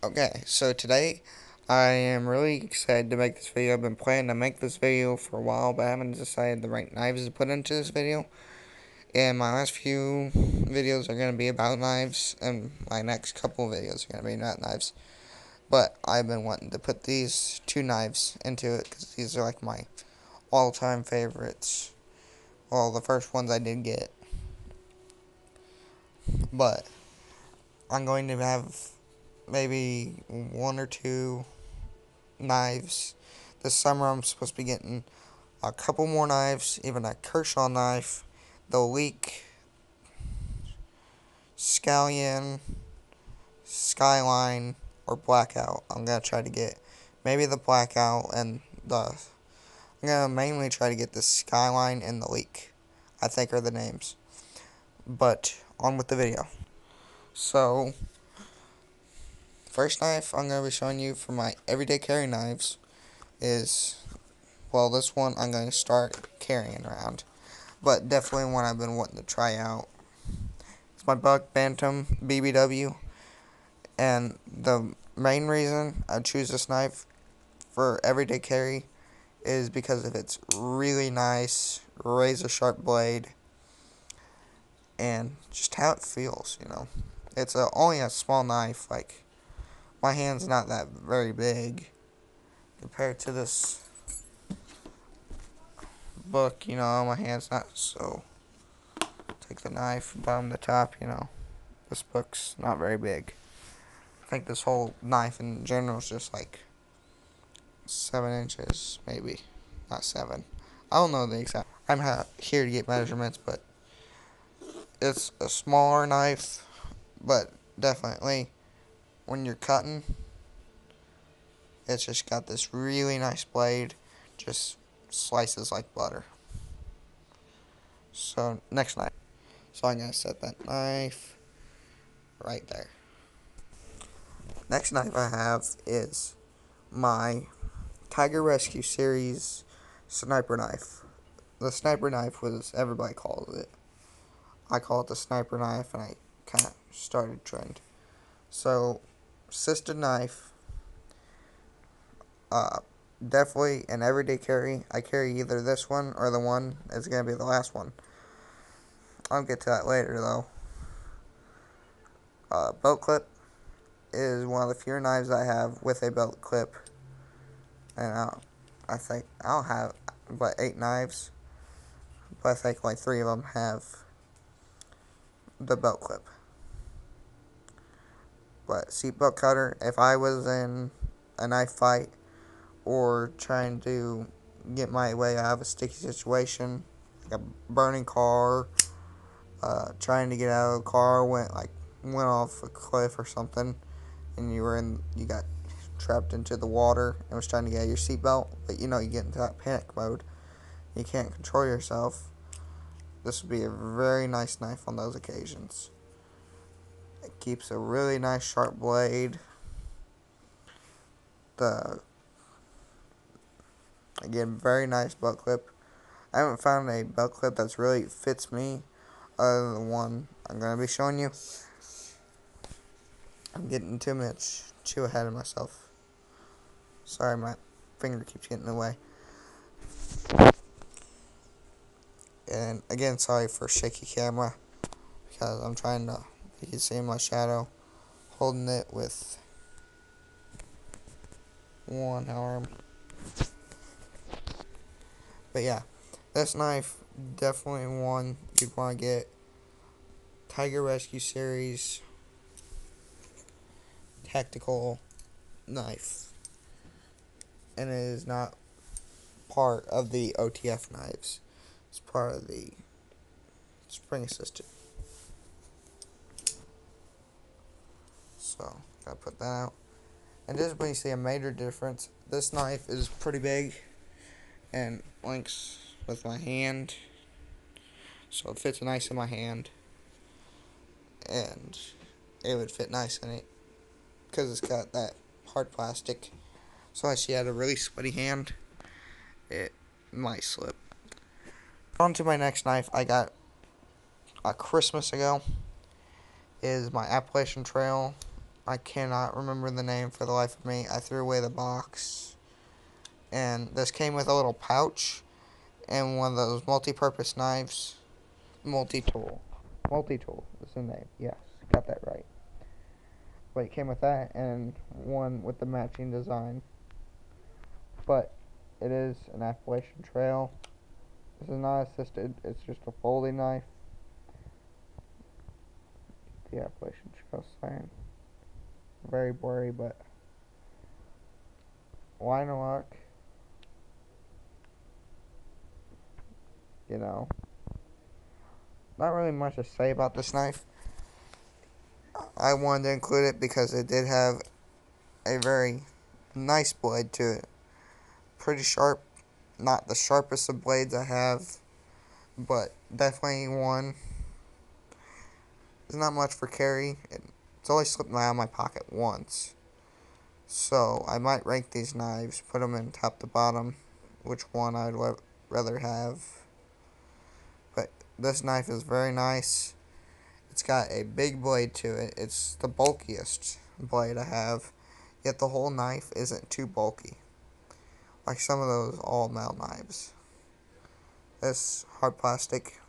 Okay, so today I am really excited to make this video. I've been planning to make this video for a while, but I haven't decided the right knives to put into this video. And my last few videos are going to be about knives, and my next couple of videos are going to be not knives. But I've been wanting to put these two knives into it, because these are like my all-time favorites. Well, the first ones I did get. But I'm going to have maybe one or two knives. This summer I'm supposed to be getting a couple more knives, even a Kershaw knife, the Leek, Scallion, Skyline, or Blackout. I'm going to try to get maybe the Blackout and I'm going to mainly try to get the Skyline and the Leek, I think are the names. But on with the video. So, first knife I'm going to be showing you for my everyday carry knives is, well, this one I'm going to start carrying around, but definitely one I've been wanting to try out. It's my Buck Bantam BBW, and the main reason I choose this knife for everyday carry is because of its really nice razor sharp blade and just how it feels, you know. It's only a small knife, like my hand's not that very big compared to this book, you know, my hand's not so. Take the knife, bottom the top, you know. This book's not very big. I think this whole knife in general is just like 7 inches, maybe. Not 7. I don't know the exact. I'm here to get measurements, but it's a smaller knife, but definitely when you're cutting, it's just got this really nice blade, just slices like butter. So, next knife. So I'm going to set that knife right there. Next knife I have is my Tiger Rescue Series sniper knife. The sniper knife was, everybody calls it. I call it the sniper knife, and I kind of started trend. So, assisted knife, definitely an everyday carry. I carry either this one or the one that's going to be the last one. I'll get to that later, though. Belt clip is one of the fewer knives I have with a belt clip. And I think I'll have, 8 knives. But I think like 3 of them have the belt clip. But seatbelt cutter, if I was in a knife fight or trying to get my way out of a sticky situation, like a burning car, trying to get out of the car, went off a cliff or something, and you got trapped into the water and was trying to get out of your seatbelt, but you get into that panic mode, you can't control yourself. This would be a very nice knife on those occasions. It keeps a really nice sharp blade. Again, very nice belt clip. I haven't found a belt clip that's really fits me other than the one I'm going to be showing you. I'm getting too much too ahead of myself. Sorry, my finger keeps getting in the way. And again, sorry for shaky camera, because I'm trying to, you can see my shadow, holding it with one arm. But yeah, this knife, definitely one you'd want to get. Tiger Rescue Series tactical knife. And it is not part of the OTF knives. It's part of the spring assisted. So, gotta put that out. And just when you see a major difference, this knife is pretty big and links with my hand, so it fits nice in my hand, and it would fit nice in it because it's got that hard plastic. So unless you had a really sweaty hand, it might slip. On to my next knife I got a Christmas ago is my Appalachian Trail I cannot remember the name for the life of me. I threw away the box. And this came with a little pouch and one of those multi-purpose knives. Multi-tool. Multi-tool is the name. Yes, got that right. But it came with that and one with the matching design. But it is an Appalachian Trail. This is not assisted. It's just a folding knife. The Appalachian Trail sign. Very blurry, but line of luck. You know, not really much to say about this knife. I wanted to include it because it did have a very nice blade to it. Pretty sharp. Not the sharpest of blades I have, but definitely one. It's not much for carry. It's only slipped out of my pocket once. So I might rank these knives, put them in top to bottom, which one I'd rather have. But this knife is very nice. It's got a big blade to it. It's the bulkiest blade I have, yet the whole knife isn't too bulky, like some of those all metal knives. This hard plastic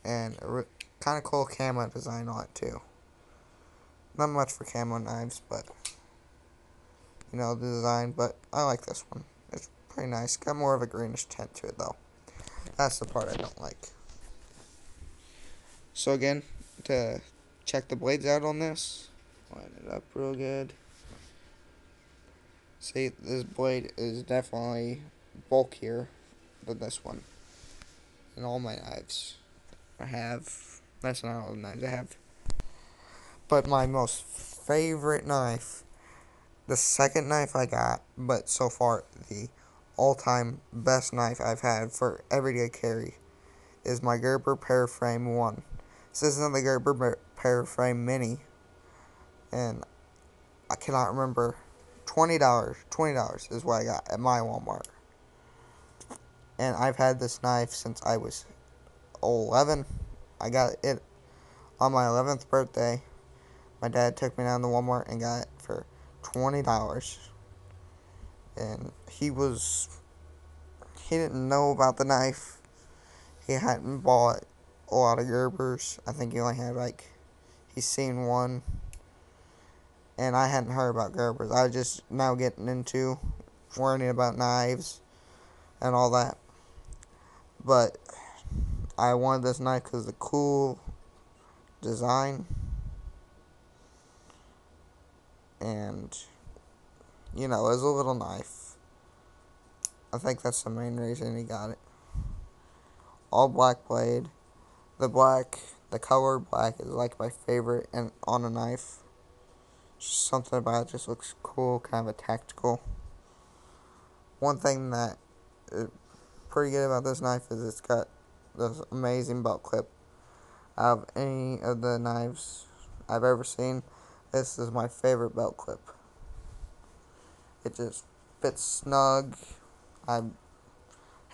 and a kind of cool camo design on it too. Not much for camo knives, but you know the design. But I like this one. It's pretty nice. Got more of a greenish tint to it though. That's the part I don't like. So again, to check the blades out on this, line it up real good. See, this blade is definitely bulkier than this one. And all my knives I have. That's not all the knives I have. But my most favorite knife, the second knife I got, but so far the all-time best knife I've had for everyday carry, is my Gerber Paraframe 1. This isn't the Gerber Paraframe Mini, and I cannot remember. $20 is what I got at my Walmart. And I've had this knife since I was 11. I got it on my 11th birthday. My dad took me down to Walmart and got it for $20. And he didn't know about the knife. He hadn't bought a lot of Gerbers. I think he only had he's seen one. And I hadn't heard about Gerbers. I was just now getting into learning about knives and all that. But I wanted this knife because of the cool design. And, you know, it was a little knife. I think that's the main reason he got it. All black blade. The color black is like my favorite on a knife. Just something about it just looks cool, kind of a tactical. One thing that is pretty good about this knife is it's got this amazing belt clip. Out of any of the knives I've ever seen, this is my favorite belt clip. It just fits snug. I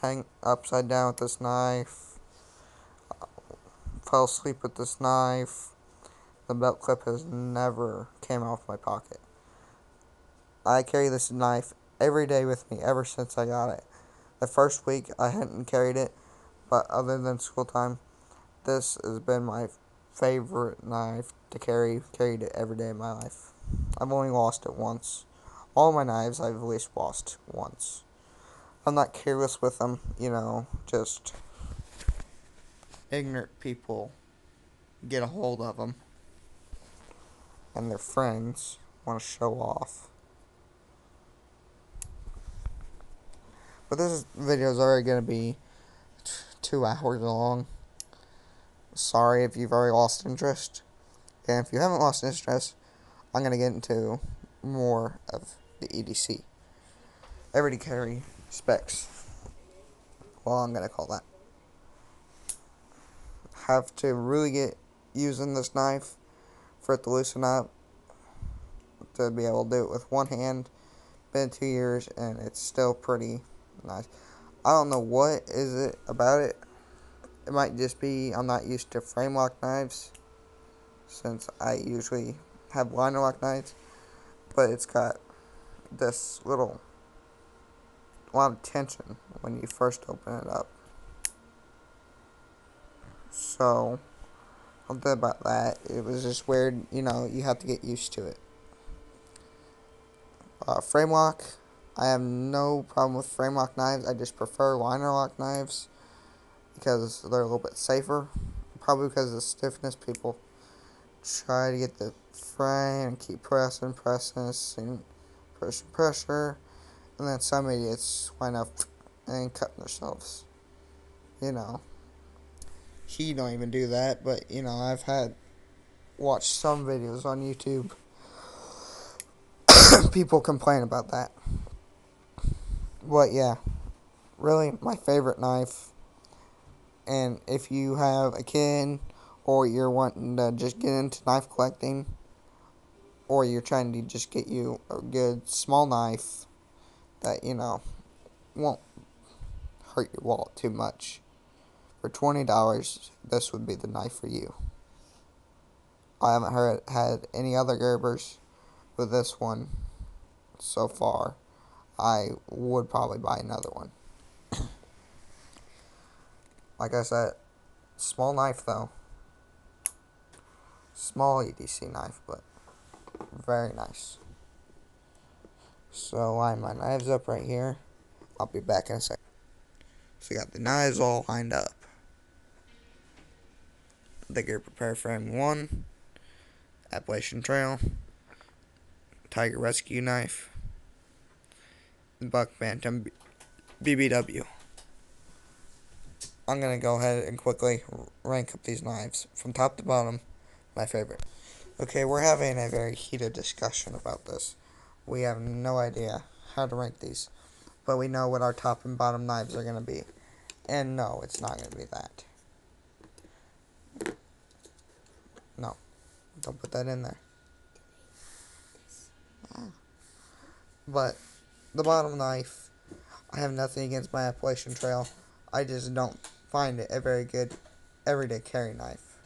hang upside down with this knife. Fell asleep with this knife. The belt clip has never came off my pocket. I carry this knife every day with me ever since I got it. The first week I hadn't carried it, but other than school time, this has been my favorite knife to carry. Carried it every day of my life. I've only lost it once. All my knives I've at least lost once. I'm not careless with them, you know, just ignorant people get a hold of them. And their friends want to show off. But this video is already going to be 2 hours long. Sorry if you've already lost interest. And if you haven't lost interest, I'm going to get into more of the EDC. Everyday carry specs. Well, I'm going to call that. Have to really get using this knife for it to loosen up, to be able to do it with one hand. Been 2 years and it's still pretty nice. I don't know what is it about it. It might just be I'm not used to frame lock knives, since I usually have liner lock knives, but it's got this little lot of tension when you first open it up. So, something about that, it was just weird, you know, you have to get used to it. Frame lock, I have no problem with frame lock knives, I just prefer liner lock knives because they're a little bit safer. Probably because of the stiffness, people try to get the frame and keep pressing, pressure, and then some idiots wind up and cutting themselves. You know, he don't even do that, but you know, I've watched some videos on YouTube. People complain about that. But yeah, really my favorite knife. And if you have a kid, or you're wanting to just get into knife collecting, or you're trying to just get you a good small knife that, you know, won't hurt your wallet too much, for $20, this would be the knife for you. I haven't had any other Gerbers, but this one, so far, I would probably buy another one. Like I said, small knife though. Small EDC knife, but very nice. So line my knives up right here. I'll be back in a second. So we got the knives all lined up. The Gear Prepare Frame 1, Appalachian Trail, Tiger Rescue Knife, the Buck Bantam BBW. I'm going to go ahead and quickly rank up these knives from top to bottom, my favorite. Okay, we're having a very heated discussion about this. We have no idea how to rank these, but we know what our top and bottom knives are going to be. And no, it's not going to be that. No, don't put that in there. But the bottom knife, I have nothing against my Appalachian Trail. I just don't find it a very good everyday carry knife.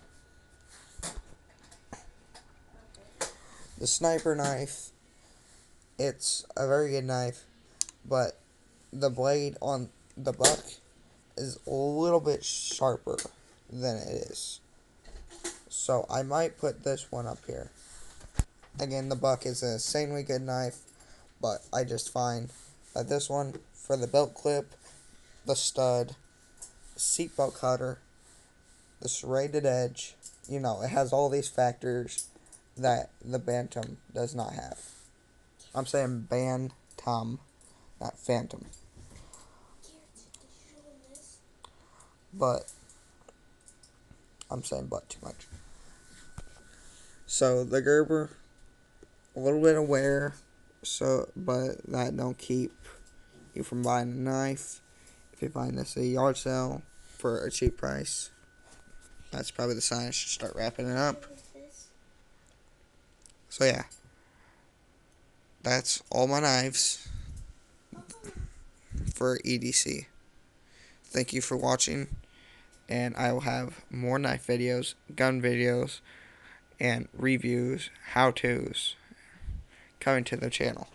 The sniper knife, it's a very good knife, but the blade on the buck is a little bit sharper than it is. So I might put this one up here. Again, the buck is an insanely good knife, but I just find that this one, for the belt clip, the stud, seatbelt cutter, the serrated edge, you know, it has all these factors that the Bantam does not have. I'm saying Bantam, not Phantom. But I'm saying but too much. So the Gerber, a little bit of wear, but that don't keep you from buying a knife. If you find this at a yard sale for a cheap price, that's probably the sign I should start wrapping it up. So yeah, that's all my knives for EDC. Thank you for watching, and I will have more knife videos, gun videos, and reviews, how-tos coming to the channel.